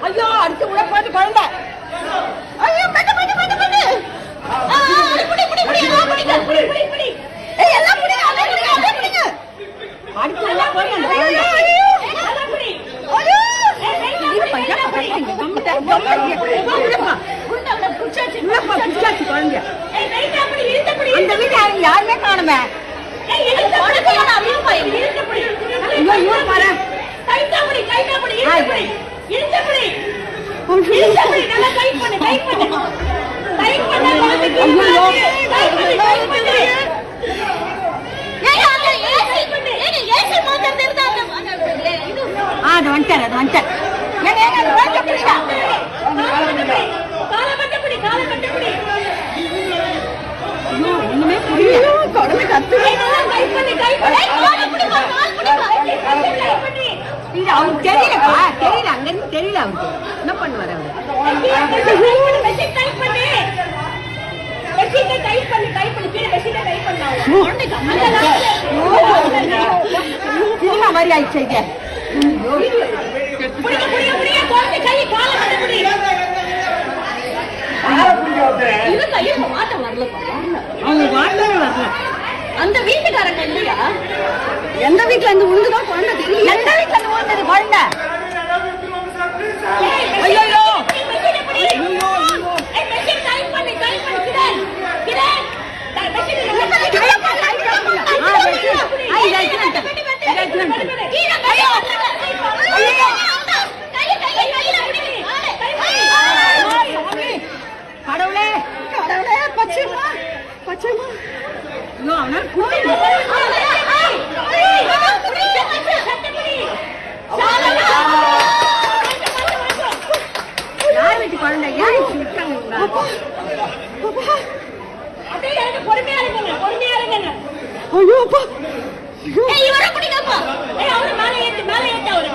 ஐயோ அடுத்து உள்ள போட்டு குழந்தை ஐயோ பட்டு பட்டு பட்டு பட்டு புடி புடி புடி புடி புடி புடி ஏய் எல்லாம் புடி அத புடி அத புடிங்க அடுத்து உள்ள போட்டு ஐயோ அத புடி ஐயோ இது பையா பையா கம்மிட்ட கம்மிட்ட உள்ள புடிச்சாச்சு உள்ள புடிச்சாச்சு குழந்தை ஏய் வெயிட் அப்படி இழுத்து புடி அந்த வீட்ல யாருமே காணோமே ஏய் இழுத்து புடி அப்படியே போய் இழுத்து புடி ஐயோ ஐயோ பாரு கைட்ட புடி இழுத்து புடி இழுத்து புடி இழுத்து புடி நல்லா டைட் பண்ணு டைட் பண்ணு டைட் பண்ணு ஐயோ டைட் பண்ணு ஏய் அந்த ஏசி பண்ணு ஏசி மோட்டர் தெரியுதா இது அது வந்துட்டேன் ஏங்க ஏங்க வாங்க புடிடா கால கட்டு புடி ஐயோ இன்னுமே புரியல குழந்தை கத்து டைட் பண்ணு கால புடி கால் புடி டைட் பண்ணு இது அவனுக்கு தெரியல அங்க இருந்து தெரியல அவனுக்கு என்ன பண்ணுவாரு அவரு மெஷின் டைப் பண்ணு கீழே மெஷினை டைப் பண்ணா திரும்ப மாதிரி ஆயிடுச்சு இது புடிங்க போட்டு கை கால கட்ட புடி இது கைய மாட்ட வரல அவங்க வாட்டவே வரல அந்த வீட்டுக்காரங்க இல்லையா எந்த வீட்ல இருந்து உழுதுதான் குழந்தை தெரியல எந்த வீட்ல இருந்து உழுந்தது குழந்தை ஐயோ ஐயோ மெஷின் டைப் பண்ணி கிரண் கடவுளே கடவுளே பச்சைமா பச்சைமா ஐயோ அவனா யார் வீட்டு குழந்தை ஏன் பொறுமையா இருங்க ஐயோ அப்பா இவரை பிடிக்கப்பா அவரு மேலே ஏத்து அவரு